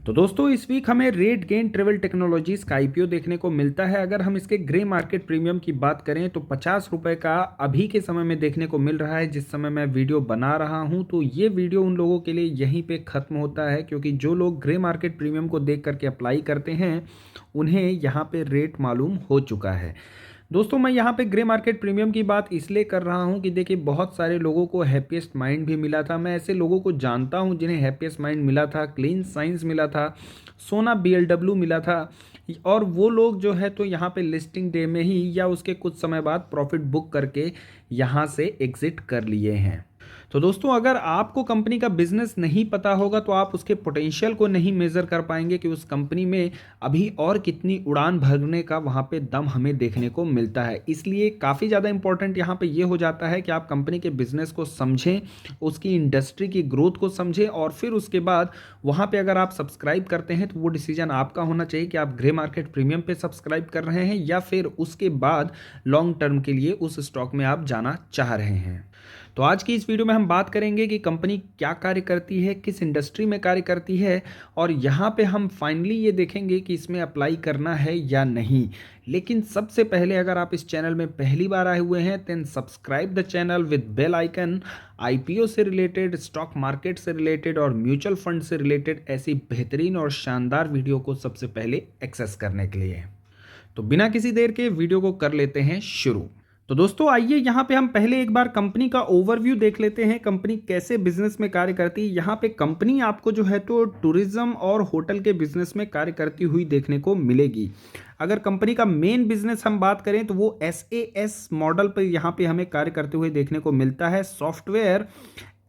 तो दोस्तों इस वीक हमें रेट गेन ट्रेवल टेक्नोलॉजीज का आईपीओ देखने को मिलता है। अगर हम इसके ग्रे मार्केट प्रीमियम की बात करें तो 50 रुपये का अभी के समय में देखने को मिल रहा है जिस समय मैं वीडियो बना रहा हूं। तो ये वीडियो उन लोगों के लिए यहीं पे ख़त्म होता है क्योंकि जो लोग ग्रे मार्केट प्रीमियम को देख करके अप्लाई करते हैं उन्हें यहाँ पे रेट मालूम हो चुका है। दोस्तों मैं यहाँ पे ग्रे मार्केट प्रीमियम की बात इसलिए कर रहा हूँ कि देखिए बहुत सारे लोगों को हैप्पीएस्ट माइंड भी मिला था। मैं ऐसे लोगों को जानता हूँ जिन्हें हैप्पीएस्ट माइंड मिला था, क्लीन साइंस मिला था, सोना बीएलडब्ल्यू मिला था और वो लोग जो है तो यहाँ पे लिस्टिंग डे में ही या उसके कुछ समय बाद प्रॉफिट बुक करके यहाँ से एग्जिट कर लिए हैं। तो दोस्तों अगर आपको कंपनी का बिजनेस नहीं पता होगा तो आप उसके पोटेंशियल को नहीं मेज़र कर पाएंगे कि उस कंपनी में अभी और कितनी उड़ान भरने का वहाँ पे दम हमें देखने को मिलता है। इसलिए काफ़ी ज़्यादा इंपॉर्टेंट यहाँ पे ये हो जाता है कि आप कंपनी के बिजनेस को समझें, उसकी इंडस्ट्री की ग्रोथ को समझें और फिर उसके बाद वहाँ पे अगर आप सब्सक्राइब करते हैं तो वो डिसीजन आपका होना चाहिए कि आप ग्रे मार्केट प्रीमियम पे सब्सक्राइब कर रहे हैं या फिर उसके बाद लॉन्ग टर्म के लिए उस स्टॉक में आप जाना चाह रहे हैं। तो आज की इस वीडियो में हम बात करेंगे कि कंपनी क्या कार्य करती है, किस इंडस्ट्री में कार्य करती है और यहाँ पे हम फाइनली ये देखेंगे कि इसमें अप्लाई करना है या नहीं। लेकिन सबसे पहले अगर आप इस चैनल में पहली बार आए हुए हैं then subscribe the channel with bell icon. IPO से रिलेटेड, स्टॉक मार्केट से रिलेटेड और म्यूचुअल फंड से रिलेटेड ऐसी बेहतरीन और शानदार वीडियो को सबसे पहले एक्सेस करने के लिए। तो बिना किसी देर के वीडियो को कर लेते हैं शुरू। तो दोस्तों आइए यहाँ पे हम पहले एक बार कंपनी का ओवरव्यू देख लेते हैं, कंपनी कैसे बिजनेस में कार्य करती है। यहाँ पे कंपनी आपको जो है तो टूरिज्म और होटल के बिजनेस में कार्य करती हुई देखने को मिलेगी। अगर कंपनी का मेन बिजनेस हम बात करें तो वो SaaS मॉडल पर यहाँ पे हमें कार्य करते हुए देखने को मिलता है, सॉफ्टवेयर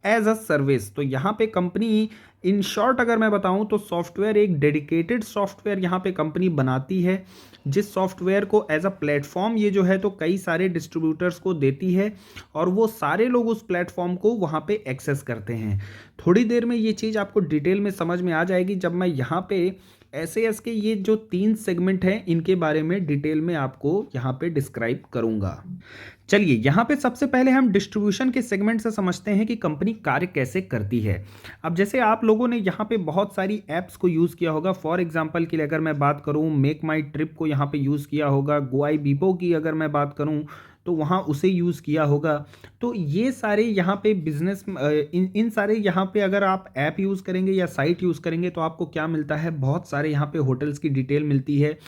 एज अ सर्विस। तो यहाँ पे कंपनी इन शॉर्ट अगर मैं बताऊं तो सॉफ्टवेयर एक डेडिकेटेड सॉफ्टवेयर यहाँ पे कंपनी बनाती है जिस सॉफ्टवेयर को एज अ प्लेटफॉर्म ये जो है तो कई सारे डिस्ट्रीब्यूटर्स को देती है और वो सारे लोग उस प्लेटफॉर्म को वहाँ पे एक्सेस करते हैं। थोड़ी देर में ये चीज़ आपको डिटेल में समझ में आ जाएगी जब मैं यहाँ पे SAS के ये जो 3 सेगमेंट हैं इनके बारे में डिटेल में आपको यहाँ पे डिस्क्राइब करूँगा। चलिए यहाँ पे सबसे पहले हम डिस्ट्रीब्यूशन के सेगमेंट से समझते हैं कि कंपनी कार्य कैसे करती है। अब जैसे आप लोगों ने यहाँ पे बहुत सारी ऐप्स को यूज़ किया होगा, फॉर एग्जांपल के लिए अगर मैं बात करूँ मेक माई ट्रिप को यहाँ पे यूज़ किया होगा, गोआईबीबो की अगर मैं बात करूँ तो वहाँ उसे यूज़ किया होगा। तो ये सारे यहाँ पे बिजनेस इन सारे यहाँ पे अगर आप ऐप यूज़ करेंगे या साइट यूज़ करेंगे तो आपको क्या मिलता है, बहुत सारे यहाँ पे होटल्स की डिटेल मिलती है,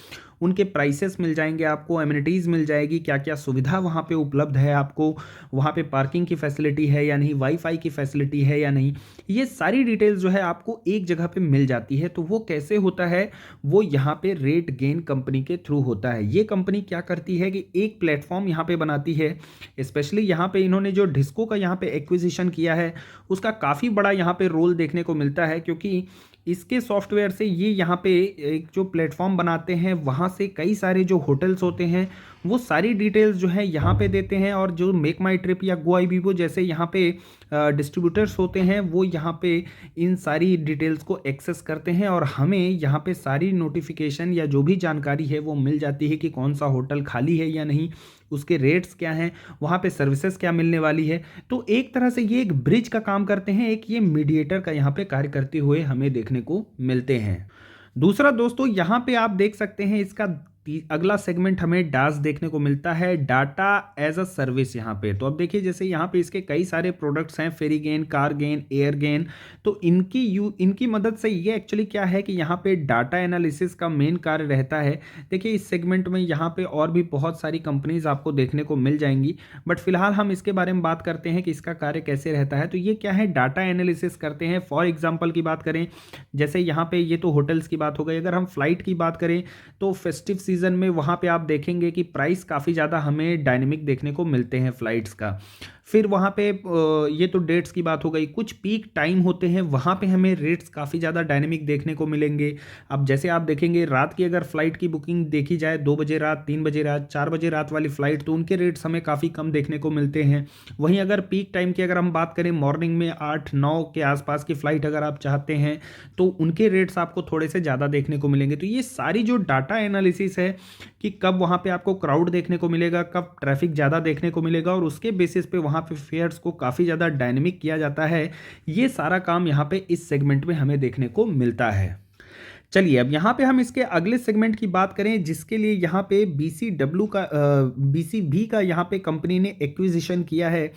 उनके प्राइसेस मिल जाएंगे, आपको एमिनिटीज़ मिल जाएगी, क्या क्या सुविधा वहाँ पे उपलब्ध है, आपको वहाँ पे पार्किंग की फैसिलिटी है या नहीं, वाईफाई की फैसिलिटी है या नहीं, ये सारी डिटेल्स जो है आपको एक जगह पे मिल जाती है। तो वो कैसे होता है, वो यहाँ पे रेट गेन कंपनी के थ्रू होता है। ये कंपनी क्या करती है कि एक प्लेटफॉर्म यहाँ पे बनाती है, स्पेशली यहाँ पे इन्होंने जो डिस्को का यहाँ पे एक्विजिशन किया है उसका काफ़ी बड़ा यहाँ पे रोल देखने को मिलता है क्योंकि इसके सॉफ्टवेयर से ये यहाँ पे एक जो प्लेटफॉर्म बनाते हैं वहाँ से कई सारे जो होटल्स होते हैं वो सारी डिटेल्स जो है यहाँ पे देते हैं और जो मेक माई ट्रिप या गोआईबीबो जैसे यहाँ पे डिस्ट्रीब्यूटर्स होते हैं वो यहाँ पे इन सारी डिटेल्स को एक्सेस करते हैं और हमें यहाँ पे सारी नोटिफिकेशन या जो भी जानकारी है वो मिल जाती है कि कौन सा होटल खाली है या नहीं, उसके रेट्स क्या हैं, वहाँ पे सर्विसेज क्या मिलने वाली है। तो एक तरह से ये एक ब्रिज का काम करते हैं, एक ये मीडिएटर का यहाँ पे कार्य करते हुए हमें देखने को मिलते हैं। दूसरा दोस्तों यहाँ पे आप देख सकते हैं इसका अगला सेगमेंट हमें डास देखने को मिलता है, डाटा एज अ सर्विस यहाँ पे। तो अब देखिए जैसे यहाँ पे इसके कई सारे प्रोडक्ट्स हैं, ferry gain, car gain, air gain. तो इनकी मदद से ये एक्चुअली क्या है कि यहाँ पे डाटा एनालिसिस का मेन कार्य रहता है। देखिए इस सेगमेंट में यहाँ पे और भी बहुत सारी कंपनीज आपको देखने को मिल जाएंगी बट फिलहाल हम इसके बारे में बात करते हैं कि इसका कार्य कैसे रहता है। तो ये क्या है, डाटा एनालिसिस करते हैं। फॉर एग्जाम्पल की बात करें, जैसे यहाँ पे ये तो होटल्स की बात हो गई, अगर हम फ्लाइट की बात करें तो फेस्टिव सीजन में वहाँ पे आप देखेंगे कि प्राइस काफ़ी ज़्यादा हमें डायनेमिक देखने को मिलते हैं फ्लाइट्स का। फिर वहाँ पे ये तो डेट्स की बात हो गई, कुछ पीक टाइम होते हैं वहाँ पे हमें रेट्स काफ़ी ज़्यादा डायनेमिक देखने को मिलेंगे। अब जैसे आप देखेंगे रात की अगर फ्लाइट की बुकिंग देखी जाए 2 बजे रात, 3 बजे रात, 4 बजे रात वाली फ़्लाइट, तो उनके रेट्स हमें काफ़ी कम देखने को मिलते हैं। वहीं अगर पीक टाइम की अगर हम बात करें मॉर्निंग में 8-9 के आसपास की फ़्लाइट अगर आप चाहते हैं तो उनके रेट्स आपको थोड़े से ज़्यादा देखने को मिलेंगे। तो ये सारी जो डाटा एनालिसिस है कि कब वहाँ पे आपको क्राउड देखने को मिलेगा, कब ट्रैफिक ज़्यादा देखने को मिलेगा और उसके बेसिस पे वहाँ पे फेयर्स को काफ़ी ज़्यादा डायनेमिक किया जाता है, ये सारा काम यहाँ पे इस सेगमेंट में हमें देखने को मिलता है। चलिए अब यहाँ पे हम इसके अगले सेगमेंट की बात करें, जिसके लिए यहाँ पे बीसीबी का यहाँ पे कंपनी ने एक्विजिशन किया है।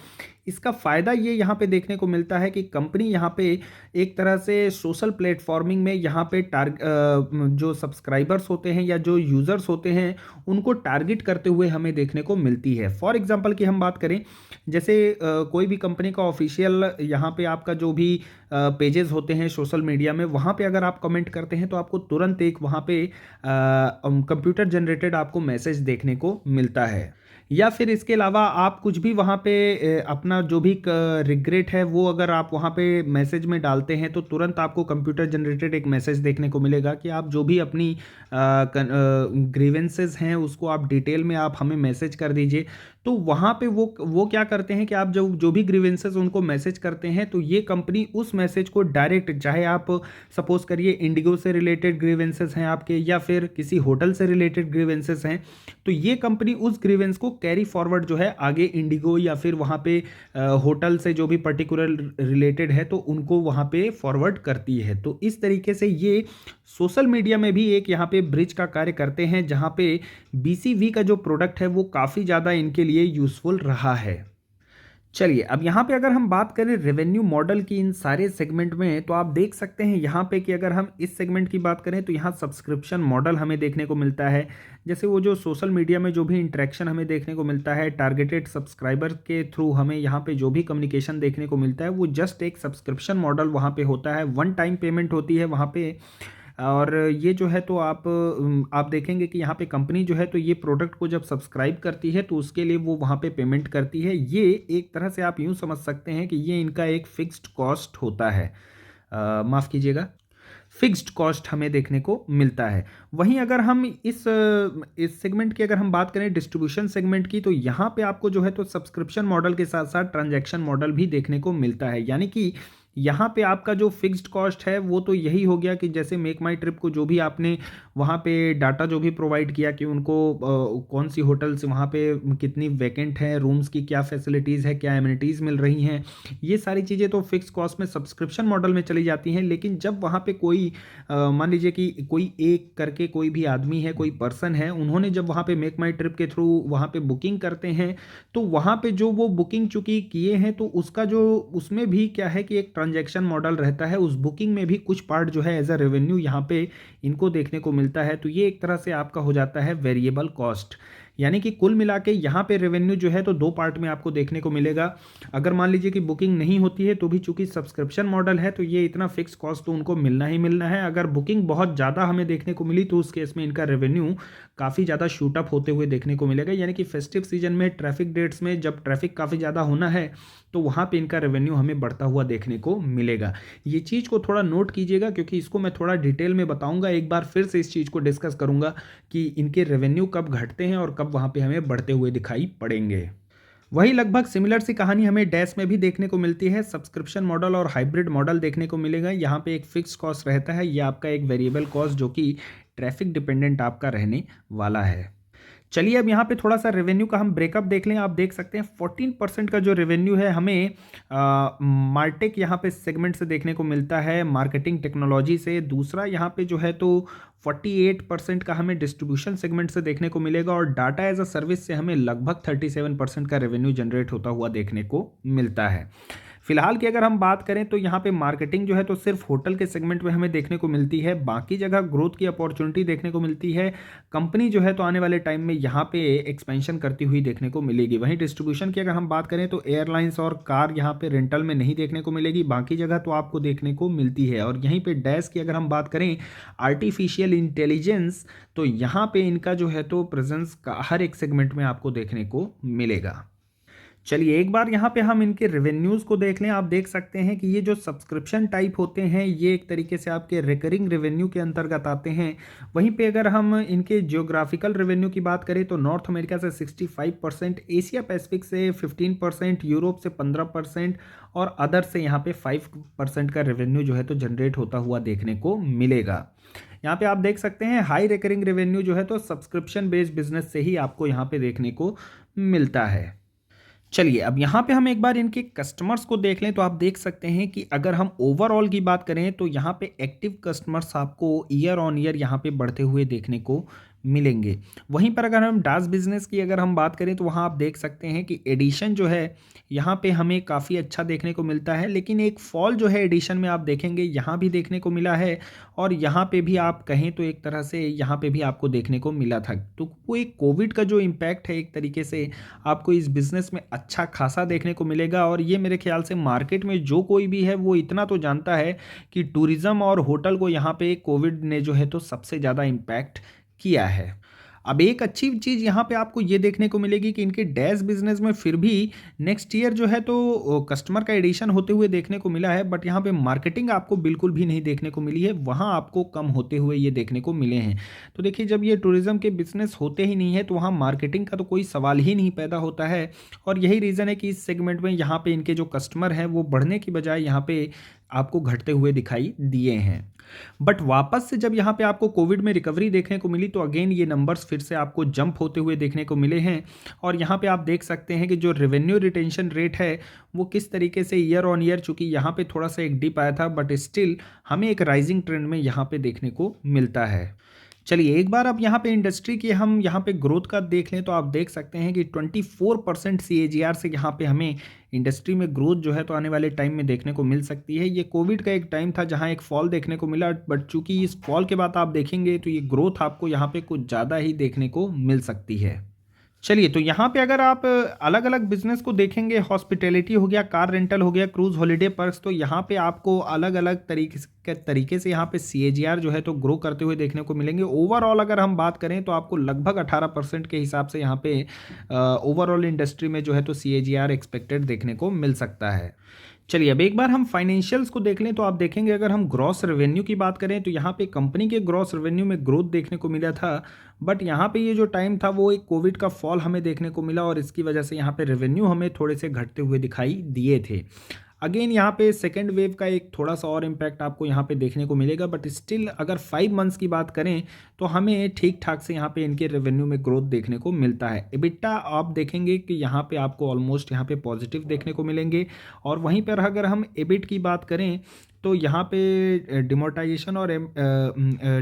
इसका फ़ायदा ये यहाँ पे देखने को मिलता है कि कंपनी यहाँ पे एक तरह से सोशल प्लेटफॉर्मिंग में यहाँ पे जो सब्सक्राइबर्स होते हैं या जो यूज़र्स होते हैं उनको टारगेट करते हुए हमें देखने को मिलती है। फॉर एग्जांपल की हम बात करें, जैसे कोई भी कंपनी का ऑफिशियल यहाँ पे आपका जो भी पेजेस होते हैं सोशल मीडिया में, वहाँ पे अगर आप कमेंट करते हैं तो आपको तुरंत एक वहाँ पे कंप्यूटर जनरेटेड आपको मैसेज देखने को मिलता है। या फिर इसके अलावा आप कुछ भी वहाँ पे अपना जो भी रिग्रेट है वो अगर आप वहाँ पे मैसेज में डालते हैं तो तुरंत आपको कंप्यूटर जनरेटेड एक मैसेज देखने को मिलेगा कि आप जो भी अपनी ग्रीवेंसेस हैं उसको आप डिटेल में आप हमें मैसेज कर दीजिए। तो वहाँ पे वो क्या करते हैं कि आप जो भी ग्रीवेंसेस उनको मैसेज करते हैं तो ये कंपनी उस मैसेज को डायरेक्ट, चाहे आप सपोज करिए इंडिगो से रिलेटेड ग्रीवेंसेस हैं आपके या फिर किसी होटल से रिलेटेड ग्रीवेंसेस हैं, तो ये कंपनी उस ग्रीवेंस को कैरी फॉरवर्ड जो है आगे इंडिगो या फिर वहाँ पे होटल से जो भी पर्टिकुलर रिलेटेड है तो उनको वहाँ पे फॉरवर्ड करती है। तो इस तरीके से ये सोशल मीडिया में भी एक यहाँ पे ब्रिज का कार्य करते हैं, जहाँ पे बीसीवी का जो प्रोडक्ट है वो काफ़ी ज़्यादा इनके लिए यूज़फुल रहा है। चलिए अब यहाँ पे अगर हम बात करें रेवेन्यू मॉडल की इन सारे सेगमेंट में, तो आप देख सकते हैं यहाँ पे कि अगर हम इस सेगमेंट की बात करें तो यहाँ सब्सक्रिप्शन मॉडल हमें देखने को मिलता है। जैसे वो जो सोशल मीडिया में जो भी इंटरेक्शन हमें देखने को मिलता है टारगेटेड सब्सक्राइबर के थ्रू, हमें यहाँ पे जो भी कम्युनिकेशन देखने को मिलता है वो जस्ट एक सब्सक्रिप्शन मॉडल वहाँ पे होता है। वन टाइम पेमेंट होती है वहाँ पे। और ये जो है तो आप देखेंगे कि यहाँ पे कंपनी जो है तो ये प्रोडक्ट को जब सब्सक्राइब करती है तो उसके लिए वो वहाँ पे पेमेंट करती है। ये एक तरह से आप यूँ समझ सकते हैं कि ये इनका एक फिक्स्ड कॉस्ट होता है, माफ़ कीजिएगा, फिक्स्ड कॉस्ट हमें देखने को मिलता है। वहीं अगर हम इस सेगमेंट की अगर हम बात करें डिस्ट्रीब्यूशन सेगमेंट की, तो यहाँ पे आपको जो है तो सब्सक्रिप्शन मॉडल के साथ साथ ट्रांजैक्शन मॉडल भी देखने को मिलता है। यानी कि यहाँ पे आपका जो फिक्स्ड कॉस्ट है वो तो यही हो गया कि जैसे मेक माई ट्रिप को जो भी आपने वहाँ पे डाटा जो भी प्रोवाइड किया कि उनको कौन सी होटल्स वहाँ पे कितनी वैकेंट है, रूम्स की क्या फैसिलिटीज़ है, क्या एमिनिटीज़ मिल रही हैं, ये सारी चीज़ें तो फिक्स कॉस्ट में सब्सक्रिप्शन मॉडल में चली जाती हैं। लेकिन जब वहाँ पे कोई मान लीजिए कि कोई एक करके कोई भी आदमी है, कोई पर्सन है, उन्होंने जब वहाँ पे मेक माई ट्रिप के थ्रू वहाँ पे बुकिंग करते हैं तो वहाँ पे जो वो बुकिंग चूंकि किए हैं तो उसका जो उसमें भी क्या है कि एक ट्रांजैक्शन मॉडल रहता है। उस बुकिंग में भी कुछ पार्ट जो है एज अ रेवेन्यू यहाँ पे इनको देखने को मिलता है। तो ये एक तरह से आपका हो जाता है वेरिएबल कॉस्ट। यानी कि कुल मिला के यहाँ पे रेवेन्यू जो है तो दो पार्ट में आपको देखने को मिलेगा। अगर मान लीजिए कि बुकिंग नहीं होती है तो भी चूंकि सब्सक्रिप्शन मॉडल है तो ये इतना फिक्स कॉस्ट तो उनको मिलना ही मिलना है। अगर बुकिंग बहुत ज़्यादा हमें देखने को मिली तो उस केस में इनका रेवेन्यू काफ़ी ज़्यादा शूट अप होते हुए देखने को मिलेगा। यानी कि फेस्टिव सीजन में ट्रैफिक डेट्स में जब ट्रैफिक काफ़ी ज़्यादा होना है तो वहाँ पे इनका रेवेन्यू हमें बढ़ता हुआ देखने को मिलेगा। ये चीज़ को थोड़ा नोट कीजिएगा क्योंकि इसको मैं थोड़ा डिटेल में बताऊंगा, एक बार फिर से इस चीज़ को डिस्कस करूंगा कि इनके रेवेन्यू कब घटते हैं और कब वहाँ पे हमें बढ़ते हुए दिखाई पड़ेंगे। वही लगभग सिमिलर सी कहानी हमें डैश में भी देखने को मिलती है। सब्सक्रिप्शन मॉडल और हाइब्रिड मॉडल देखने को मिलेगा। यहाँ पे एक फिक्स कॉस्ट रहता है, ये आपका एक वेरिएबल कॉस्ट जो कि ट्रैफिक डिपेंडेंट आपका रहने वाला है। चलिए अब यहाँ पे थोड़ा सा रेवेन्यू का हम ब्रेकअप देख लें। आप देख सकते हैं 14% का जो रेवेन्यू है हमें मार्टेक यहाँ पे सेगमेंट से देखने को मिलता है, मार्केटिंग टेक्नोलॉजी से। दूसरा यहाँ पे जो है तो 48% का हमें डिस्ट्रीब्यूशन सेगमेंट से देखने को मिलेगा और डाटा एज अ सर्विस से हमें लगभग 37% का रेवेन्यू जनरेट होता हुआ देखने को मिलता है। फिलहाल की अगर हम बात करें तो यहाँ पे मार्केटिंग जो है तो सिर्फ होटल के सेगमेंट में हमें देखने को मिलती है, बाकी जगह ग्रोथ की अपॉर्चुनिटी देखने को मिलती है। कंपनी जो है तो आने वाले टाइम में यहाँ पे एक्सपेंशन करती हुई देखने को मिलेगी। वहीं डिस्ट्रीब्यूशन की अगर हम बात करें तो एयरलाइंस और कार यहाँ पे रेंटल में नहीं देखने को मिलेगी, बाकी जगह तो आपको देखने को मिलती है। और यहीं पे डैश की अगर हम बात करें आर्टिफिशियल इंटेलिजेंस, तो यहाँ पे इनका जो है तो प्रेजेंस का हर एक सेगमेंट में आपको देखने को मिलेगा। चलिए एक बार यहाँ पे हम इनके रेवेन्यूज़ को देख लें। आप देख सकते हैं कि ये जो सब्सक्रिप्शन टाइप होते हैं ये एक तरीके से आपके रिकरिंग रेवेन्यू के अंतर्गत आते हैं। वहीं पे अगर हम इनके जियोग्राफिकल रेवेन्यू की बात करें तो नॉर्थ अमेरिका से 65%, एशिया पैसिफिक से 15%, यूरोप से 15% और अदर से यहाँ पे 5% का रेवेन्यू जो है तो जनरेट होता हुआ देखने को मिलेगा। यहाँ पे आप देख सकते हैं हाई रिकरिंग रेवेन्यू जो है तो सब्सक्रिप्शन बेस्ड बिजनेस से ही आपको यहाँ पे देखने को मिलता है। चलिए, अब यहाँ पे हम एक बार इनके कस्टमर्स को देख लें तो आप देख सकते हैं कि अगर हम ओवरऑल की बात करें तो यहाँ पे एक्टिव कस्टमर्स आपको ईयर ऑन ईयर यहाँ पे बढ़ते हुए देखने को मिलेंगे। वहीं पर अगर हम डास बिज़नेस की अगर हम बात करें तो वहाँ आप देख सकते हैं कि एडिशन जो है यहाँ पे हमें काफ़ी अच्छा देखने को मिलता है, लेकिन एक फॉल जो है एडिशन में आप देखेंगे यहाँ भी देखने को मिला है और यहाँ पे भी आप कहें तो एक तरह से यहाँ पे भी आपको देखने को मिला था। तो वो एक कोविड का जो इम्पैक्ट है एक तरीके से आपको इस बिज़नेस में अच्छा खासा देखने को मिलेगा और ये मेरे ख्याल से मार्केट में जो कोई भी है वो इतना तो जानता है कि टूरिज़्म और होटल को यहाँ पे कोविड ने जो है तो सबसे ज़्यादा इम्पैक्ट किया है। अब एक अच्छी चीज़ यहाँ पे आपको ये देखने को मिलेगी कि इनके डैश बिज़नेस में फिर भी नेक्स्ट ईयर जो है तो कस्टमर का एडिशन होते हुए देखने को मिला है, बट यहाँ पे मार्केटिंग आपको बिल्कुल भी नहीं देखने को मिली है, वहाँ आपको कम होते हुए ये देखने को मिले हैं। तो देखिए, जब ये टूरिज़्म के बिज़नेस होते ही नहीं है तो वहाँ मार्केटिंग का तो कोई सवाल ही नहीं पैदा होता है और यही रीज़न है कि इस सेगमेंट में यहाँ पे इनके जो कस्टमर हैं वो बढ़ने की बजाय यहाँ पे आपको घटते हुए दिखाई दिए हैं। बट वापस से जब यहाँ पे आपको कोविड में रिकवरी देखने को मिली तो अगेन ये नंबर्स फिर से आपको जंप होते हुए देखने को मिले हैं और यहाँ पे आप देख सकते हैं कि जो रेवेन्यू रिटेंशन रेट है वो किस तरीके से ईयर ऑन ईयर, चूँकि यहाँ पे थोड़ा सा एक डिप आया था बट स्टिल हमें एक राइजिंग ट्रेंड में यहाँ पे देखने को मिलता है। चलिए, एक बार अब यहाँ पे इंडस्ट्री की हम यहाँ पे ग्रोथ का देख लें तो आप देख सकते हैं कि 24% CAGR से यहाँ पे हमें इंडस्ट्री में ग्रोथ जो है तो आने वाले टाइम में देखने को मिल सकती है। ये कोविड का एक टाइम था जहाँ एक फॉल देखने को मिला, बट चूंकि इस फॉल के बाद आप देखेंगे तो ये ग्रोथ आपको यहाँ पे कुछ ज़्यादा ही देखने को मिल सकती है। चलिए, तो यहाँ पे अगर आप अलग अलग बिजनेस को देखेंगे, हॉस्पिटैलिटी हो गया, कार रेंटल हो गया, क्रूज हॉलिडे पर्क्स, तो यहाँ पे आपको अलग अलग तरीके से यहाँ पे CAGR जो है तो ग्रो करते हुए देखने को मिलेंगे। ओवरऑल अगर हम बात करें तो आपको लगभग 18% के हिसाब से यहाँ पे ओवरऑल इंडस्ट्री में जो है तो CAGR एक्सपेक्टेड देखने को मिल सकता है। चलिए, अब एक बार हम फाइनेंशियल्स को देख लें तो आप देखेंगे अगर हम ग्रॉस रेवेन्यू की बात करें तो यहाँ पे कंपनी के ग्रॉस रेवेन्यू में ग्रोथ देखने को मिला था, बट यहाँ पे ये जो टाइम था वो एक कोविड का फॉल हमें देखने को मिला और इसकी वजह से यहाँ पे रेवेन्यू हमें थोड़े से घटते हुए दिखाई दिए थे। अगेन यहाँ पे सेकेंड वेव का एक थोड़ा सा और इम्पैक्ट आपको यहाँ पे देखने को मिलेगा, बट स्टिल अगर 5 मंथ्स की बात करें तो हमें ठीक ठाक से यहाँ पे इनके रेवेन्यू में ग्रोथ देखने को मिलता है। एबिटा आप देखेंगे कि यहाँ पे आपको ऑलमोस्ट यहाँ पे पॉजिटिव देखने को मिलेंगे और वहीं पर अगर हम एबिट की बात करें तो यहाँ पे डिमोर्टाइजेशन और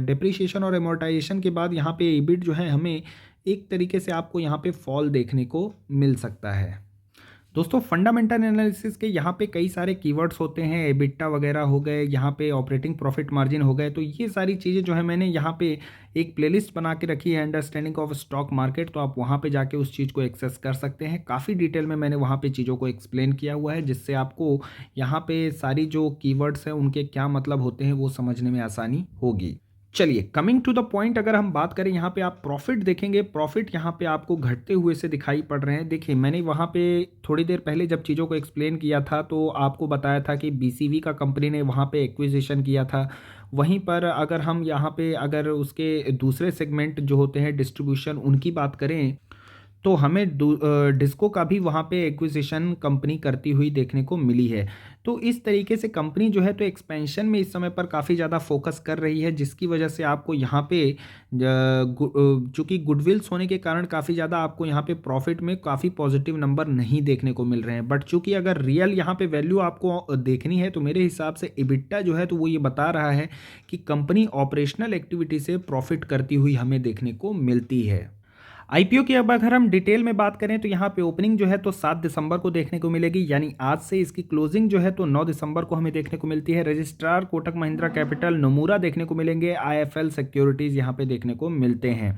डिप्रिशिएशन और एमोर्टाइजेशन के बाद यहाँ पे एबिट जो है हमें एक तरीके से आपको यहाँ पे फॉल देखने को मिल सकता है। दोस्तों, फंडामेंटल एनालिसिस के यहाँ पे कई सारे कीवर्ड्स होते हैं, एबिटा वगैरह हो गए, यहाँ पे ऑपरेटिंग प्रॉफिट मार्जिन हो गए, तो ये सारी चीज़ें जो है मैंने यहाँ पे एक प्लेलिस्ट बना के रखी है, अंडरस्टैंडिंग ऑफ स्टॉक मार्केट, तो आप वहाँ पे जाके उस चीज़ को एक्सेस कर सकते हैं। काफ़ी डिटेल में मैंने वहाँ पे चीज़ों को एक्सप्लेन किया हुआ है जिससे आपको यहाँ पे सारी जो कीवर्ड्स हैं उनके क्या मतलब होते हैं वो समझने में आसानी होगी। चलिए, कमिंग टू द पॉइंट, अगर हम बात करें यहाँ पे आप प्रॉफिट देखेंगे, प्रॉफिट यहाँ पे आपको घटते हुए से दिखाई पड़ रहे हैं। देखिए, मैंने वहाँ पे थोड़ी देर पहले जब चीज़ों को एक्सप्लेन किया था तो आपको बताया था कि BCV का कंपनी ने वहाँ पे एक्विजिशन किया था। वहीं पर अगर हम यहाँ पे अगर उसके दूसरे सेगमेंट जो होते हैं डिस्ट्रीब्यूशन उनकी बात करें तो हमें डिस्को का भी वहाँ पे एक्विजिशन कंपनी करती हुई देखने को मिली है। तो इस तरीके से कंपनी जो है तो एक्सपेंशन में इस समय पर काफ़ी ज़्यादा फोकस कर रही है, जिसकी वजह से आपको यहाँ पे चूँकि गुडविल्स होने के कारण काफ़ी ज़्यादा आपको यहाँ पे प्रॉफिट में काफ़ी पॉजिटिव नंबर नहीं देखने को मिल रहे हैं। बट चूँकि अगर रियल यहाँ पे वैल्यू आपको देखनी है तो मेरे हिसाब से एबिटा जो है तो वो ये बता रहा है कि कंपनी ऑपरेशनल एक्टिविटी से प्रॉफिट करती हुई हमें देखने को मिलती है। आईपीओ की अब अगर हम डिटेल में बात करें तो यहाँ पे ओपनिंग जो है तो 7 दिसंबर को देखने को मिलेगी, यानी आज से इसकी क्लोजिंग जो है तो 9 दिसंबर को हमें देखने को मिलती है। Registrar Kotak Mahindra capital, Nomura देखने को मिलेंगे, आईएफएल सिक्योरिटीज़ यहाँ पे देखने को मिलते हैं।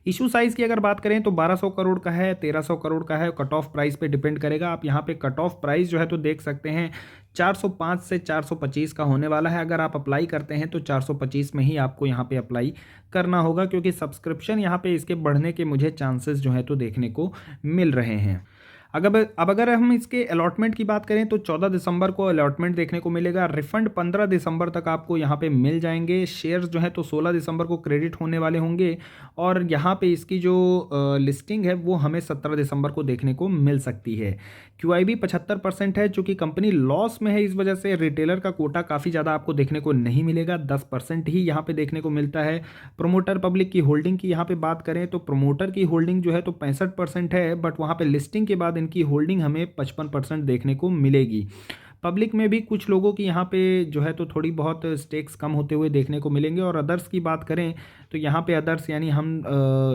इशू साइज़ की अगर बात करें तो 1200 करोड़ का है, 1300 करोड़ का है, कट ऑफ प्राइस पे डिपेंड करेगा। आप यहाँ पे कट ऑफ प्राइस जो है तो देख सकते हैं 405 से 425 का होने वाला है। अगर आप अप्लाई करते हैं तो 425 में ही आपको यहाँ पे अप्लाई करना होगा, क्योंकि सब्सक्रिप्शन यहाँ पे इसके बढ़ने के मुझे चांसेस जो है तो देखने को मिल रहे हैं। अगर हम इसके अलॉटमेंट की बात करें तो 14 दिसंबर को अलॉटमेंट देखने को मिलेगा। रिफंड 15 दिसंबर तक आपको यहाँ पे मिल जाएंगे। शेयर्स जो है तो 16 दिसंबर को क्रेडिट होने वाले होंगे और यहाँ पे इसकी जो लिस्टिंग है वो हमें 17 दिसंबर को देखने को मिल सकती है। QIB 75% है, चूँकि कंपनी लॉस में है इस वजह से रिटेलर का कोटा काफ़ी ज़्यादा आपको देखने को नहीं मिलेगा, 10% ही यहाँ पे देखने को मिलता है। प्रोमोटर पब्लिक की होल्डिंग की यहाँ पे बात करें तो प्रोमोटर की होल्डिंग जो है तो 65% है, बट वहाँ पे लिस्टिंग के बाद इनकी होल्डिंग हमें 55% देखने को मिलेगी। पब्लिक में भी कुछ लोगों की यहाँ पे जो है तो थोड़ी बहुत स्टेक्स कम होते हुए देखने को मिलेंगे। और अदर्स की बात करें तो यहाँ पे अदर्स यानी हम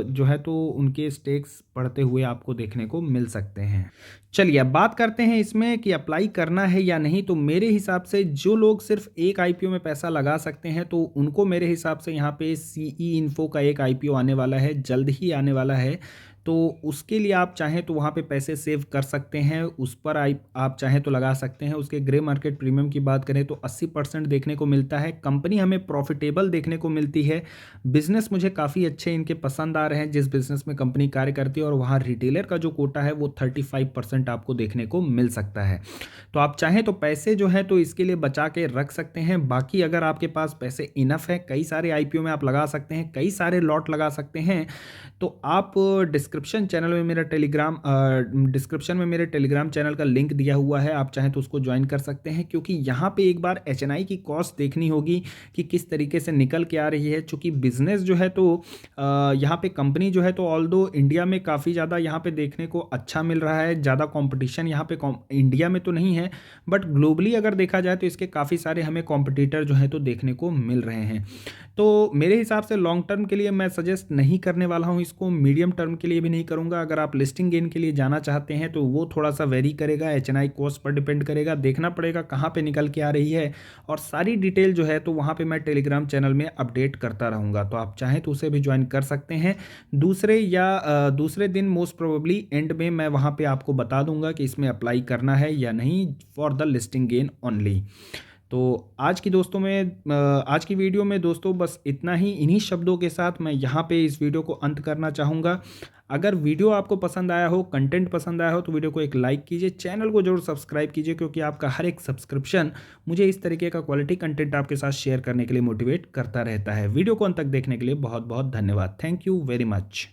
जो है तो उनके स्टेक्स बढ़ते हुए आपको देखने को मिल सकते हैं। चलिए अब बात करते हैं इसमें कि अप्लाई करना है या नहीं। तो मेरे हिसाब से जो लोग सिर्फ एक आईपीओ में पैसा लगा सकते हैं तो उनको मेरे हिसाब से यहाँ पे सीई इन्फो का एक आईपीओ आने वाला है, जल्द ही आने वाला है। तो उसके लिए आप चाहें तो वहाँ पे पैसे सेव कर सकते हैं, उस पर आप चाहें तो लगा सकते हैं। उसके ग्रे मार्केट प्रीमियम की बात करें तो 80% देखने को मिलता है। कंपनी हमें प्रॉफिटेबल देखने को मिलती है। बिजनेस मुझे काफ़ी अच्छे इनके पसंद आ रहे हैं जिस बिजनेस में कंपनी कार्य करती है। और वहाँ रिटेलर का जो कोटा है वो 35% आपको देखने को मिल सकता है। तो आप चाहें तो पैसे जो है तो इसके लिए बचा के रख सकते हैं। बाकी अगर आपके पास पैसे इनफ है, कई सारे आईपीओ में आप लगा सकते हैं, कई सारे लॉट लगा सकते हैं। तो आप डिस्क्रिप्शन में मेरे टेलीग्राम चैनल का लिंक दिया हुआ है, आप चाहें तो उसको ज्वाइन कर सकते हैं। क्योंकि यहाँ पे एक बार एचएनआई की कॉस्ट देखनी होगी कि किस तरीके से निकल के आ रही है। चूँकि बिजनेस जो है तो यहाँ पे कंपनी जो है तो ऑल्दो इंडिया में काफ़ी ज़्यादा यहाँ पे देखने को अच्छा मिल रहा है, ज़्यादा कॉम्पिटिशन यहाँ पे इंडिया में तो नहीं है, बट ग्लोबली अगर देखा जाए तो इसके काफ़ी सारे हमें कॉम्पिटिटर जो है तो देखने को मिल रहे हैं। तो मेरे हिसाब से लॉन्ग टर्म के लिए मैं सजेस्ट नहीं करने वाला हूँ इसको, मीडियम टर्म के लिए भी नहीं करूँगा। अगर आप लिस्टिंग गेन के लिए जाना चाहते हैं तो वो थोड़ा सा वेरी करेगा, एचएनआई कॉस्ट पर डिपेंड करेगा, देखना पड़ेगा कहाँ पे निकल के आ रही है। और सारी डिटेल जो है तो वहाँ पे मैं टेलीग्राम चैनल में अपडेट करता रहूँगा, तो आप चाहें तो उसे भी ज्वाइन कर सकते हैं। दूसरे दिन मोस्ट प्रोबेबली एंड में मैं वहाँ पर आपको बता दूंगा कि इसमें अप्लाई करना है या नहीं for the listing gain only. तो आज की वीडियो में दोस्तों बस इतना ही। इन्हीं शब्दों के साथ मैं यहाँ पे इस वीडियो को अंत करना चाहूँगा। अगर वीडियो आपको पसंद आया हो, कंटेंट पसंद आया हो तो वीडियो को एक लाइक कीजिए, चैनल को जरूर सब्सक्राइब कीजिए। क्योंकि आपका हर एक सब्सक्रिप्शन मुझे इस तरीके का क्वालिटी कंटेंट आपके साथ शेयर करने के लिए मोटिवेट करता रहता है। वीडियो को अंत तक देखने के लिए बहुत बहुत धन्यवाद। Thank you very much.